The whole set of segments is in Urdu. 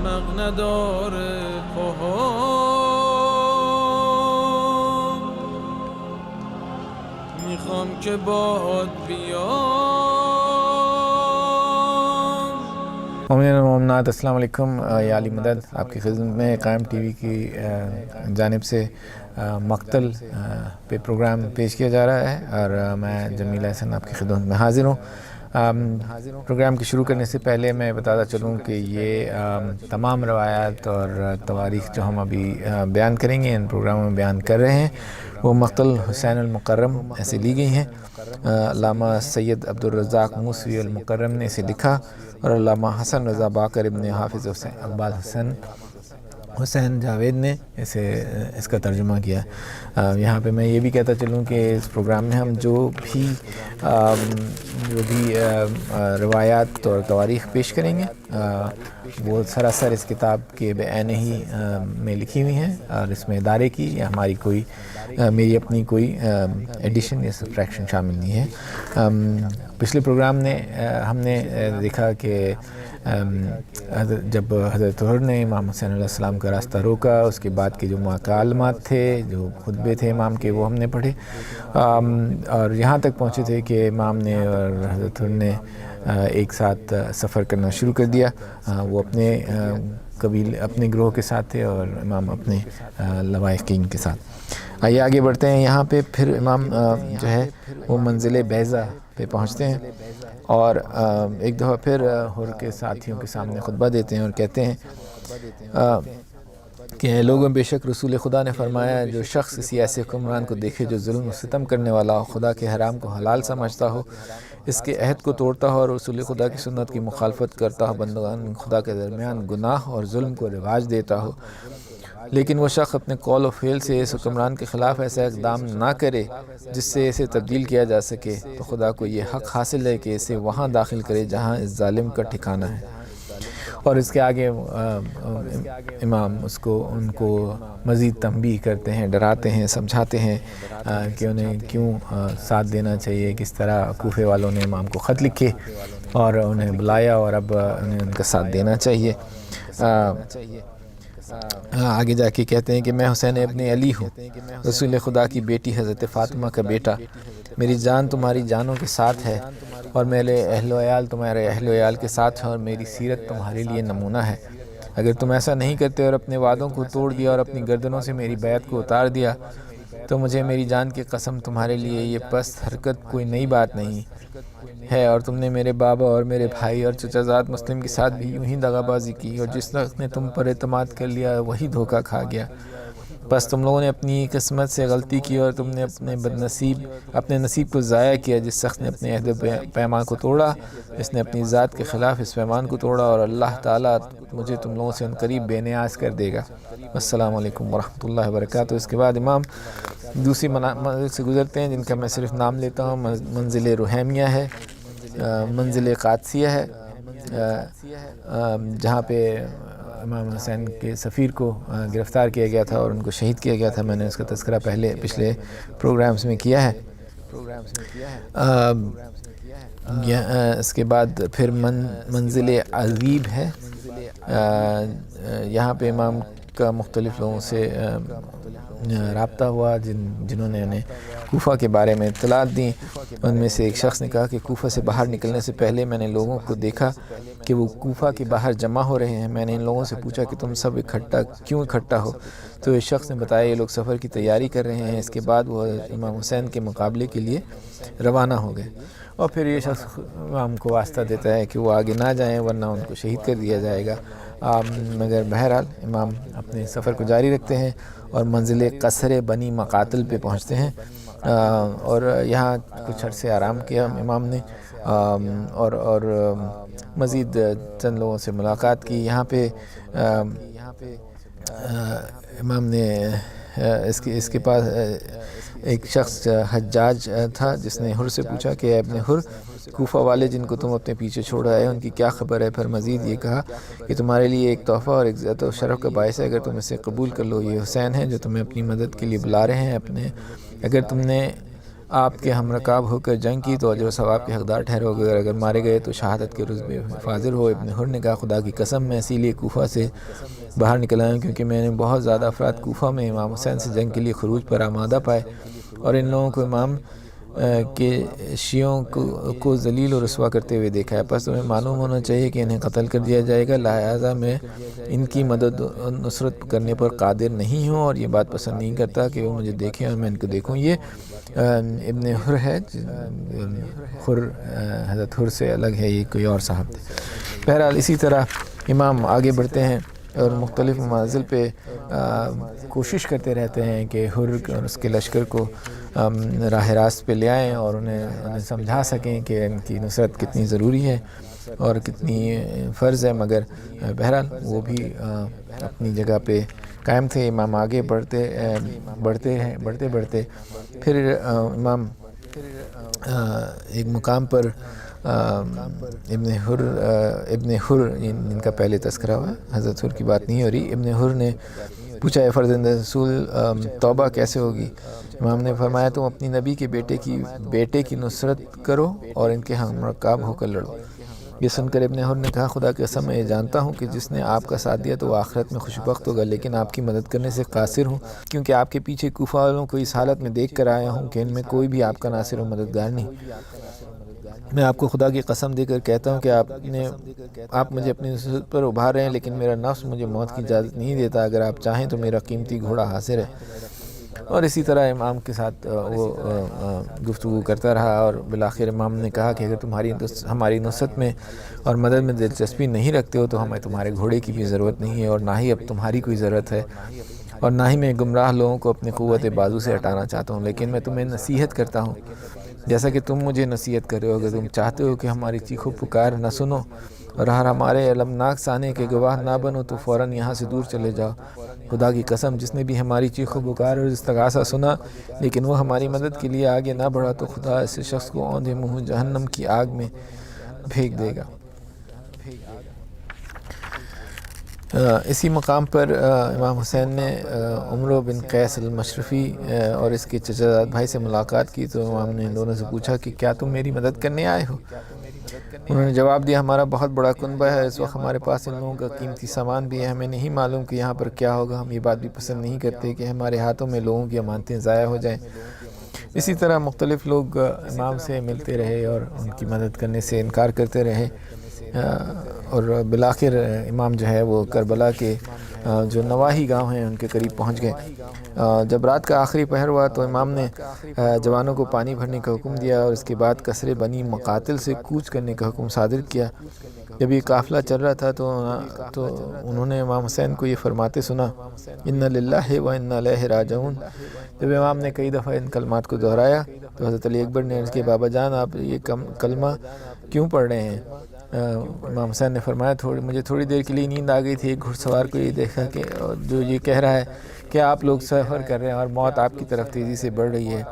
احمق نداره پاهام میخوام که باهات بیام. مومنین و مومنات السلام علیکم. یا علی مدد آپ کی خدمت میں قائم ٹی وی کی جانب سے مقتل پہ پروگرام پیش کیا جا رہا ہے اور میں جمیل احسن آپ کی خدمت میں حاضر ہوں. پروگرام کے شروع کرنے سے پہلے میں بتاتا چلوں کہ یہ تمام روایات اور تواریخ جو ہم ابھی بیان کریں گے ان پروگراموں میں بیان کر رہے ہیں وہ مقتل حسین المکرم ایسے لی گئی ہیں. علامہ سید عبدالرزاق موسوی المکرم نے اسے لکھا اور علامہ حسن رضا باقر ابن حافظ حسین اقبال حسین جاوید نے اس کا ترجمہ کیا. یہاں پہ میں یہ بھی کہتا چلوں کہ اس پروگرام میں ہم جو بھی روایات اور تواریخ پیش کریں گے وہ سراسر اس کتاب کے بعین ہی میں لکھی ہوئی ہیں اور اس میں ادارے کی یا ہماری کوئی میری اپنی کوئی ایڈیشن یا سبٹریکشن شامل نہیں ہے. پچھلے پروگرام ہم نے دیکھا کہ جب حضرت طہر نے امام حسین علیہ السلام کا راستہ روکا اس کے بعد کے جو مکالمات تھے جو خطبے تھے امام کے وہ ہم نے پڑھے اور یہاں تک پہنچے تھے کہ امام نے اور حضرت طہر نے ایک ساتھ سفر کرنا شروع کر دیا. وہ اپنے گروہ کے ساتھ تھے اور امام اپنے لواحقین کے ساتھ. آئیے آگے بڑھتے ہیں. یہاں پہ پھر امام جو ہے وہ منزل بیضہ پہ پہنچتے ہیں اور ایک دفعہ پھر حر کے ساتھیوں کے سامنے خطبہ دیتے ہیں اور کہتے ہیں کہ اے لوگوں بے شک رسول خدا نے فرمایا جو شخص کسی ایسے حکمران کو دیکھے جو ظلم و ستم کرنے والا ہو خدا کے حرام کو حلال سمجھتا ہو اس کے عہد کو توڑتا ہو اور رسول خدا کی سنت کی مخالفت کرتا ہو بندگان خدا کے درمیان گناہ اور ظلم کو رواج دیتا ہو لیکن وہ شخص اپنے قول و فعل سے اس حکمران کے خلاف ایسا اقدام نہ کرے جس سے اسے تبدیل کیا جا سکے تو خدا کو یہ حق حاصل ہے کہ اسے وہاں داخل کرے جہاں اس ظالم کا ٹھکانہ ہے. اور اس کے آگے امام ان کو مزید تنبیہ کرتے ہیں ڈراتے ہیں سمجھاتے ہیں کہ انہیں کیوں ساتھ دینا چاہیے. کس طرح کوفے والوں نے امام کو خط لکھے اور انہیں بلایا اور اب انہیں ان کا ساتھ دینا چاہیے. آگے جا کے کہتے ہیں کہ میں حسین ابن علی ہوں رسول خدا کی بیٹی حضرت فاطمہ کا بیٹا. میری جان تمہاری جانوں کے ساتھ ہے اور میرے اہل و عیال تمہارے اہل و عیال کے ساتھ ہے اور میری سیرت تمہارے لیے نمونہ ہے. اگر تم ایسا نہیں کرتے اور اپنے وعدوں کو توڑ دیا اور اپنی گردنوں سے میری بیعت کو اتار دیا تو مجھے میری جان کی قسم تمہارے لیے یہ پست حرکت کوئی نئی بات نہیں ہے. اور تم نے میرے بابا اور میرے بھائی اور چچا زاد مسلم کے ساتھ بھی یوں ہی دغا بازی کی اور جس وقت نے تم پر اعتماد کر لیا وہی دھوکہ کھا گیا. بس تم لوگوں نے اپنی قسمت سے غلطی کی اور تم نے اپنے نصیب کو ضائع کیا. جس شخص نے اپنے عہد و پیمان کو توڑا اس نے اپنی ذات کے خلاف اس پیمان کو توڑا اور اللہ تعالیٰ مجھے تم لوگوں سے عنقریب بے نیاز کر دے گا. السلام علیکم ورحمۃ اللہ وبرکاتہ. اس کے بعد امام دوسری منازل سے گزرتے ہیں جن کا میں صرف نام لیتا ہوں. منزل رحیمیہ ہے منزل قادسیہ ہے جہاں پہ امام حسین کے سفیر کو گرفتار کیا گیا تھا اور ان کو شہید کیا گیا تھا. میں نے اس کا تذکرہ پچھلے پروگرامز میں کیا ہے. اس کے بعد پھر منزل عذیب ہے. یہاں پہ امام کا مختلف لوگوں سے رابطہ ہوا جنہوں نے انہیں کوفہ کے بارے میں اطلاعات دیں. ان میں سے ایک شخص نے کہا کہ کوفہ سے باہر نکلنے سے پہلے میں نے لوگوں کو دیکھا کہ وہ کوفہ کے باہر جمع ہو رہے ہیں. میں نے ان لوگوں سے پوچھا کہ تم سب کیوں اکٹھا ہو تو اس شخص نے بتایا یہ لوگ سفر کی تیاری کر رہے ہیں. اس کے بعد وہ امام حسین کے مقابلے کے لیے روانہ ہو گئے اور پھر یہ شخص امام کو واسطہ دیتا ہے کہ وہ آگے نہ جائیں ورنہ ان کو شہید کر دیا جائے گا. مگر بہرحال امام اپنے سفر کو جاری رکھتے ہیں اور منزل قصر بنی مقاتل پہ پہنچتے ہیں اور یہاں کچھ عرصے آرام کیا امام نے اور مزید چند لوگوں سے ملاقات کی. یہاں پہ امام نے اس کے پاس ایک شخص حجاج تھا جس نے حر سے پوچھا کہ اے ابن حر کوفہ والے جن کو تم اپنے پیچھے چھوڑ رہے ہیں ان کی کیا خبر ہے. پھر مزید یہ کہا کہ تمہارے لیے ایک تحفہ اور عزت و شرف کا باعث ہے اگر تم اسے قبول کر لو. یہ حسین ہیں جو تمہیں اپنی مدد کے لیے بلا رہے ہیں. اگر تم نے آپ کے ہم رکاب ہو کر جنگ کی تو اجر و ثواب کے حقدار ٹھہرو گے، اگر مارے گئے تو شہادت کے رتبے حاضر ہو۔ ابن حر نے کہا خدا کی قسم میں اسی لیے کوفہ سے باہر نکل آیا ہوں کیونکہ میں نے بہت زیادہ افراد کوفہ میں امام حسین سے جنگ کے لیے خروج پر آمادہ پائے، اور ان لوگوں کو امام کے شیعوں کو ذلیل و رسوا کرتے ہوئے دیکھا ہے، پس تمہیں معلوم ہونا چاہیے کہ انہیں قتل کر دیا جائے گا، لہٰذا میں ان کی مدد و نصرت کرنے پر قادر نہیں ہوں اور یہ بات پسند نہیں کرتا کہ وہ مجھے دیکھیں اور میں ان کو دیکھوں۔ یہ ابن حر ہے، حضرت حر سے الگ ہے، یہ کوئی اور صاحب تھے۔ بہرحال اسی طرح امام آگے بڑھتے ہیں اور مختلف منازل پہ کوشش کرتے رہتے ہیں کہ حر اور اس کے لشکر کو راہ راست پہ لے آئیں اور انہیں سمجھا سکیں کہ ان کی نصرت کتنی ضروری ہے اور کتنی فرض ہے، مگر بہرحال وہ بھی اپنی جگہ پہ قائم تھے۔ امام آگے بڑھتے پھر امام ایک مقام پر ابن حر ان کا پہلے تذکرہ ہوا، حضرت حر کی بات نہیں ہو رہی۔ ابن حر نے پوچھا اے فرزند رسول توبہ کیسے ہوگی؟ امام نے فرمایا تم اپنی نبی کے بیٹے کی نصرت کرو اور ان کے ہم رکاب ہو کر لڑو۔ یہ سن کر ابن حر نے کہا خدا کی قسم میں یہ جانتا ہوں کہ جس نے آپ کا ساتھ دیا تو وہ آخرت میں خوشبخت ہوگا، لیکن آپ کی مدد کرنے سے قاصر ہوں کیونکہ آپ کے پیچھے کوفہ والوں کو اس حالت میں دیکھ کر آیا ہوں کہ ان میں کوئی بھی آپ کا ناصر و مددگار نہیں۔ میں آپ کو خدا کی قسم دے کر کہتا ہوں کہ آپ مجھے اپنی نصرت پر ابھار رہے ہیں، لیکن میرا نفس مجھے موت کی اجازت نہیں دیتا، اگر آپ چاہیں تو میرا قیمتی گھوڑا حاضر ہے۔ اور اسی طرح امام کے ساتھ وہ گفتگو کرتا رہا اور بالآخر امام نے کہا کہ اگر ہماری نصرت میں اور مدد میں دلچسپی نہیں رکھتے ہو تو ہمیں تمہارے گھوڑے کی بھی ضرورت نہیں ہے، اور نہ ہی اب تمہاری کوئی ضرورت ہے، اور نہ ہی میں گمراہ لوگوں کو اپنی قوت بازو سے ہٹانا چاہتا ہوں، لیکن میں تمہیں نصیحت کرتا ہوں جیسا کہ تم مجھے نصیحت کر رہے ہو۔ اگر تم چاہتے ہو کہ ہماری چیخ و پکار نہ سنو اور ہمارے المناک سانے کے گواہ نہ بنو تو فوراً یہاں سے دور چلے جاؤ۔ خدا کی قسم جس نے بھی ہماری چیخ و پکار اور استغاثہ سنا لیکن وہ ہماری مدد کے لیے آگے نہ بڑھا تو خدا ایسے شخص کو اوندھے منہ جہنم کی آگ میں پھینک دے گا۔ اسی مقام پر امام حسین نے عمرو بن قیس المشرفی اور اس کے چچا زاد بھائی سے ملاقات کی تو امام نے ان دونوں سے پوچھا کہ کیا تم میری مدد کرنے آئے ہو؟ انہوں نے جواب دیا ہمارا بہت بڑا کنبہ ہے، اس وقت ہمارے پاس ان لوگوں کا قیمتی سامان بھی ہے، ہمیں نہیں معلوم کہ یہاں پر کیا ہوگا، ہم یہ بات بھی پسند نہیں کرتے کہ ہمارے ہاتھوں میں لوگوں کی امانتیں ضائع ہو جائیں۔ اسی طرح مختلف لوگ امام سے ملتے رہے اور ان کی مدد کرنے سے انکار کرتے رہے، اور بالآخر امام جو ہے وہ کربلا کے جو نواحی گاؤں ہیں ان کے قریب پہنچ گئے۔ جب رات کا آخری پہر ہوا تو امام نے جوانوں کو پانی بھرنے کا حکم دیا اور اس کے بعد قصر بنی مقاتل سے کوچ کرنے کا حکم صادر کیا۔ جب یہ قافلہ چل رہا تھا تو انہوں نے امام حسین کو یہ فرماتے سنا اِنَّ لِلَّهِ وَإِنَّا إِلَيْهِ رَاجِعُونَ۔ جب امام نے کئی دفعہ ان کلمات کو دہرایا تو حضرت علی اکبر نے عرض کیا بابا جان آپ یہ کلمہ کیوں پڑھ رہے ہیں؟ امام حسین نے فرمایا مجھے تھوڑی دیر کے لیے نیند آ گئی تھی، ایک گھڑ سوار کو یہ دیکھا کہ جو یہ کہہ رہا ہے کہ آپ لوگ سفر کر رہے ہیں اور موت آپ کی طرف تیزی سے بڑھ رہی ہے۔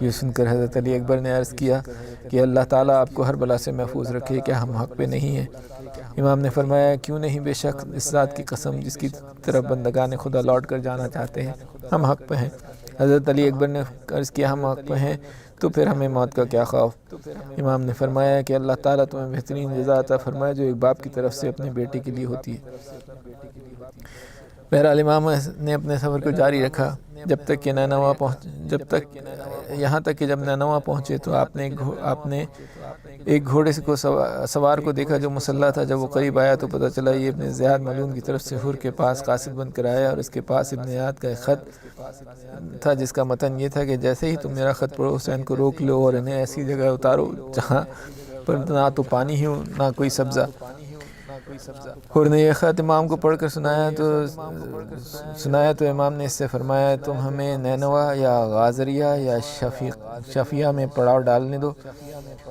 یہ سن کر حضرت علی اکبر نے عرض کیا کہ اللہ تعالیٰ آپ کو ہر بلا سے محفوظ رکھے، کیا ہم حق پہ نہیں ہیں؟ امام نے فرمایا کیوں نہیں، بے شک اس ذات کی قسم جس کی طرف بندگان خدا لوٹ کر جانا چاہتے ہیں ہم حق پہ ہیں۔ حضرت علی اکبر نے عرض کیا ہم حق پہ ہیں تو پھر ہمیں موت کا کیا خوف؟ امام نے فرمایا کہ اللہ تعالیٰ تمہیں بہترین جزا عطا فرمائے جو ایک باپ کی طرف سے اپنے بیٹے کے لیے ہوتی ہے۔ بہرحال امام نے اپنے سفر کو جاری رکھا یہاں تک کہ جب نینوا پہنچے تو آپ نے ایک گھوڑے کو سوار کو دیکھا جو مسلح تھا۔ جب وہ قریب آیا تو پتہ چلا یہ ابن زیاد ملعون کی طرف سے حر کے پاس قاصد بن کر آیا، اور اس کے پاس ابن زیاد کا ایک خط تھا جس کا متن یہ تھا کہ جیسے ہی تم میرا خط پڑھو حسین کو روک لو اور انہیں ایسی جگہ اتارو جہاں پر نہ تو پانی ہو نہ کوئی سبزہ۔ حر نے یہ خط امام کو پڑھ کر سنایا تو امام نے اس سے فرمایا تم ہمیں نینوا یا غازریہ یا شفیہ میں پڑاؤ ڈالنے دو۔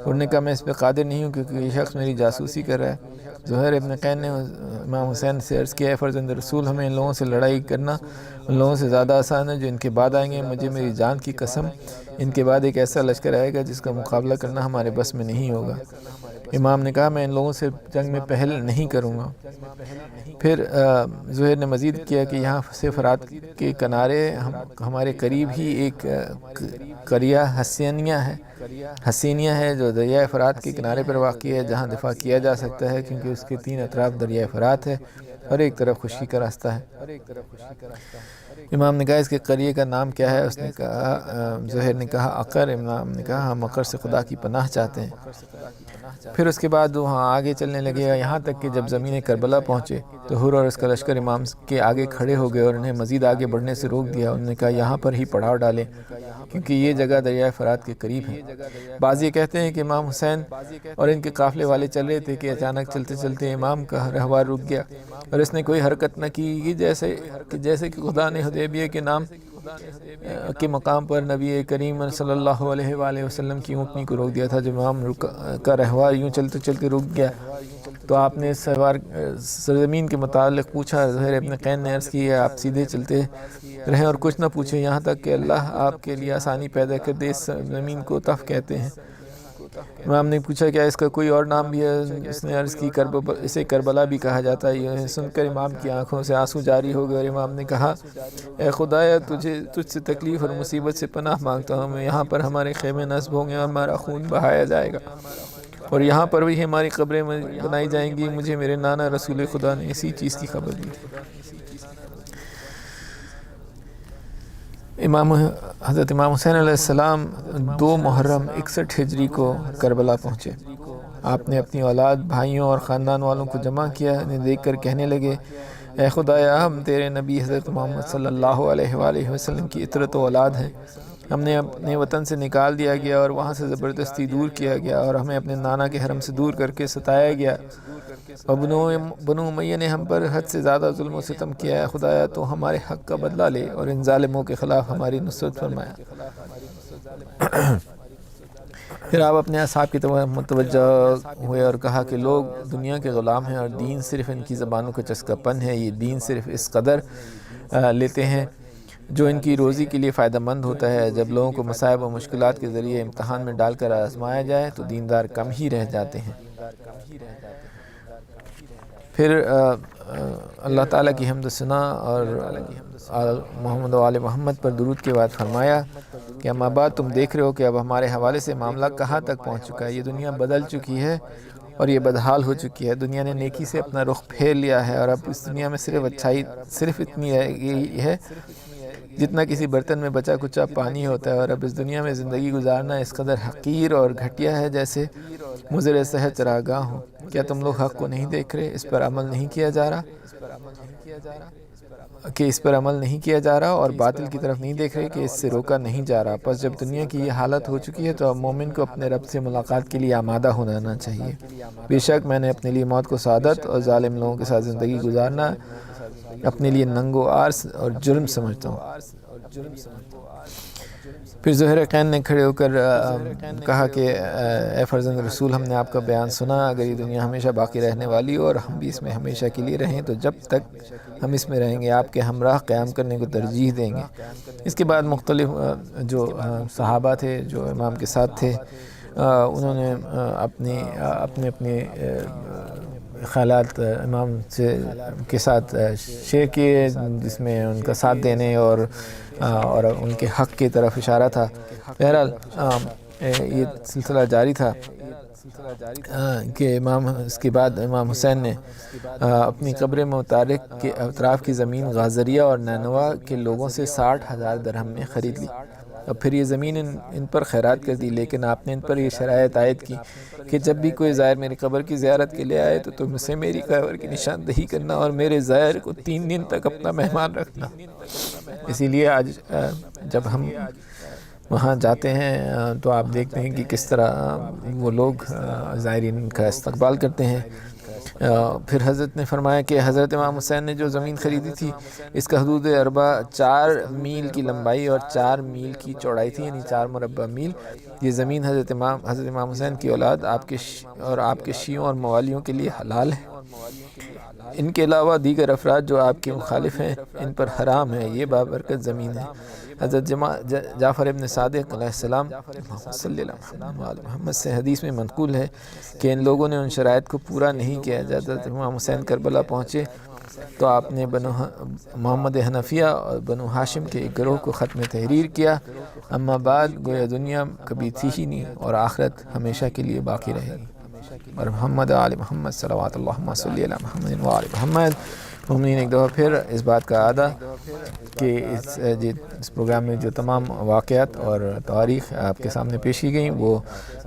حر نے کہا میں اس پہ قادر نہیں ہوں کیونکہ یہ شخص میری جاسوسی کر رہا ہے۔ زہیر ابن قین نے امام حسین سے عرض کیا اے فرزند رسول ہمیں ان لوگوں سے لڑائی کرنا ان لوگوں سے زیادہ آسان ہے جو ان کے بعد آئیں گے، مجھے میری جان کی قسم ان کے بعد ایک ایسا لشکر آئے گا جس کا مقابلہ کرنا ہمارے بس میں نہیں ہوگا۔ امام نے کہا میں ان لوگوں سے جنگ میں پہل نہیں کروں گا۔ پھر زہیر نے مزید کیا کہ یہاں سے فرات کے کنارے ہمارے قریب ہی ایک قریہ حسینیہ ہے جو دریائے فرات کے کنارے پر واقع ہے، جہاں دفاع کیا جا سکتا ہے کیونکہ اس کے 3 اطراف دریائے فرات ہے اور ایک طرف خشکی کا راستہ ہے۔ امام نے کہا اس کے قریے کا نام کیا ہے؟ اس نے کہا، زہیر نے کہا عقر۔ امام نے کہا ہم عقر سے خدا کی پناہ چاہتے ہیں۔ پھر اس کے بعد وہاں آگے چلنے لگے، یہاں تک کہ جب زمین کربلا پہنچے تو حر اور اس کا لشکر امام کے آگے کھڑے ہو گئے اور انہیں مزید آگے بڑھنے سے روک دیا۔ انہوں نے کہا یہاں پر ہی پڑاؤ ڈالیں کیونکہ یہ جگہ دریائے فرات کے قریب ہے۔ بعض یہ کہتے ہیں کہ امام حسین اور ان کے قافلے والے چل رہے تھے کہ اچانک چلتے چلتے امام کا رہوار رک گیا اور اس نے کوئی حرکت نہ کی، جیسے کہ خدا نے حدیبیہ کے نام کے مقام پر نبی کریم صلی اللہ علیہ وآلہ وسلم کی اونٹنی کو روک دیا تھا۔ جب امام کا رہوار یوں چلتے چلتے رک گیا تو آپ نے سرزمین کے متعلق پوچھا۔ زہیر ابن قین نے عرض کی آپ سیدھے چلتے رہیں اور کچھ نہ پوچھیں یہاں تک کہ اللہ آپ کے لیے آسانی پیدا کر دے۔ اس زمین کو طف کہتے ہیں۔ امام نے پوچھا کیا اس کا کوئی اور نام بھی ہے؟ اس نے عرض کی اسے کربلا بھی کہا جاتا ہے۔ یہ سن کر امام کی آنکھوں سے آنسو جاری ہو گئے اور امام نے کہا اے خدایا تجھ سے تکلیف اور مصیبت سے پناہ مانگتا ہوں۔ یہاں پر ہمارے خیمے نصب ہوں گے اور ہمارا خون بہایا جائے گا اور یہاں پر بھی ہماری قبریں بنائی جائیں گی۔ مجھے میرے نانا رسول خدا نے اسی چیز کی خبر دی تھی۔ حضرت امام حسین علیہ السلام 2 محرم 61 ہجری کو کربلا پہنچے۔ آپ نے اپنی اولاد، بھائیوں اور خاندان والوں کو جمع کیا، انہیں دیکھ کر کہنے لگے اے خدایا ہم تیرے نبی حضرت محمد صلی اللہ علیہ وآلہ وسلم کی اطرت و اولاد ہیں۔ ہم نے اپنے وطن سے نکال دیا گیا اور وہاں سے زبردستی دور کیا گیا اور ہمیں اپنے نانا کے حرم سے دور کر کے ستایا گیا اور بنو امیہ نے ہم پر حد سے زیادہ ظلم و ستم کیا ہے۔ خدایا تو ہمارے حق کا بدلہ لے اور ان ظالموں کے خلاف ہماری نصرت فرمایا۔ پھر آپ اپنے اصحاب کی طرف متوجہ ہوئے اور کہا کہ لوگ دنیا کے غلام ہیں اور دین صرف ان کی زبانوں کا چسکا پن ہے۔ یہ دین صرف اس قدر لیتے ہیں جو ان کی روزی کے لیے فائدہ مند ہوتا ہے۔ جب لوگوں کو مصائب و مشکلات کے ذریعے امتحان میں ڈال کر آزمایا جائے تو دیندار کم ہی رہ جاتے ہیں۔ پھر اللہ تعالیٰ کی حمد و ثنا اور محمد و آل محمد پر درود کے بعد فرمایا کہ اما بعد تم دیکھ رہے ہو کہ اب ہمارے حوالے سے معاملہ کہاں تک پہنچ چکا ہے۔ یہ دنیا بدل چکی ہے اور یہ بدحال ہو چکی ہے۔ دنیا نے نیکی سے اپنا رخ پھیر لیا ہے اور اب اس دنیا میں صرف اچھائی صرف اتنی رہ گئی ہے جتنا کسی برتن میں بچا کچا پانی ہوتا ہے، اور اب اس دنیا میں زندگی گزارنا اس قدر حقیر اور گھٹیا ہے جیسے مضر صحت چراگاہ ہو۔ کیا تم لوگ حق کو نہیں دیکھ رہے؟ اس پر عمل نہیں کیا جا رہا اور باطل کی طرف نہیں دیکھ رہے کہ اس سے روکا نہیں جا رہا۔ پس جب دنیا کی یہ حالت ہو چکی ہے تو اب مومن کو اپنے رب سے ملاقات کے لیے آمادہ ہونا چاہیے۔ بے شک میں نے اپنے لیے موت کو سعادت اور ظالم لوگوں کے ساتھ زندگی گزارنا اپنے لیے ننگ و عار اور جرم سمجھتا ہوں۔ پھر زہیر قین نے کھڑے ہو کر کہا کہ اے فرزند رسول ہم نے آپ کا بیان سنا، اگر یہ دنیا ہمیشہ باقی رہنے والی ہو اور ہم بھی اس میں ہمیشہ کے لیے رہیں تو جب تک ہم اس میں رہیں گے آپ کے ہمراہ قیام کرنے کو ترجیح دیں گے۔ اس کے بعد مختلف جو صحابہ تھے جو امام کے ساتھ تھے انہوں نے اپنے خیالات امام کے ساتھ شیئر کیے، جس میں ان کا ساتھ دینے اور ان کے حق کی طرف اشارہ تھا۔ بہرحال یہ سلسلہ جاری تھا کہ اس کے بعد امام حسین نے اپنی قبر متارک کے اطراف کی زمین غازریہ اور نینوا کے لوگوں سے 60,000 درہم میں خرید لی۔ اور پھر یہ زمین ان پر خیرات کر دی، لیکن آپ نے ان پر یہ شرائط عائد کی کہ جب بھی کوئی زائر میری قبر کی زیارت کے لیے آئے تو تم اسے میری قبر کی نشاندہی کرنا اور میرے زائر کو 3 دن تک اپنا مہمان رکھنا۔ اسی لیے آج جب ہم وہاں جاتے ہیں تو آپ دیکھتے ہیں کہ کس طرح وہ لوگ زائرین کا استقبال کرتے ہیں۔ پھر حضرت نے فرمایا کہ حضرت امام حسین نے جو زمین خریدی تھی اس کا حدود اربع 4 میل کی لمبائی اور 4 میل کی چوڑائی تھی، یعنی 4 مربع میل۔ یہ زمین حضرت امام حسین کی اولاد آپ کے شیعوں اور موالیوں کے لیے حلال ہے۔ ان کے علاوہ دیگر افراد جو آپ کے مخالف ہیں ان پر حرام ہے، یہ بابرکت زمین ہے۔ حضرت جعفر ابن صادق علیہ السلام صلی اللہ علیہ محمد سے حدیث میں منقول ہے کہ ان لوگوں نے ان شرائط کو پورا نہیں کیا۔ جب امام حسین کربلا پہنچے تو آپ نے بنو محمد حنفیہ اور بنو ہاشم کے ایک گروہ کو ختم تحریر کیا۔ اما بعد گویا دنیا کبھی تھی ہی نہیں اور آخرت ہمیشہ کے لیے باقی رہے گی۔ اور محمد آل محمد صلوات اللہم صلی علی محمد و آل محمد۔ مومنین ایک دفعہ پھر اس بات کا اعادہ کہ اس پروگرام میں جو تمام واقعات اور تاریخ آپ کے سامنے پیش کی گئیں وہ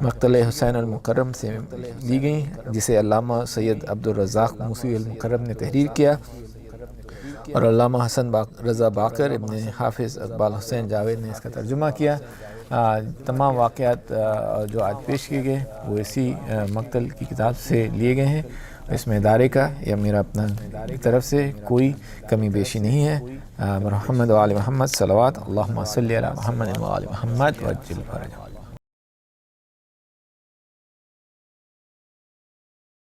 مقتل حسین المکرم سے لی گئیں، جسے علامہ سید عبدالرزاق موسوی المکرم نے تحریر کیا، اور علامہ حسن رضا باقر ابن حافظ اقبال حسین جاوید نے اس کا ترجمہ کیا۔ تمام واقعات جو آج پیش کیے گئے وہ اسی مقتل کی کتاب سے لیے گئے ہیں۔ اس میں ادارے کا یا میرا اپنا طرف سے کوئی کمی بیشی نہیں ہے۔ محمد و آل محمد صلوات اللہم صلی علی محمد و آل محمد وعجل فرجہ۔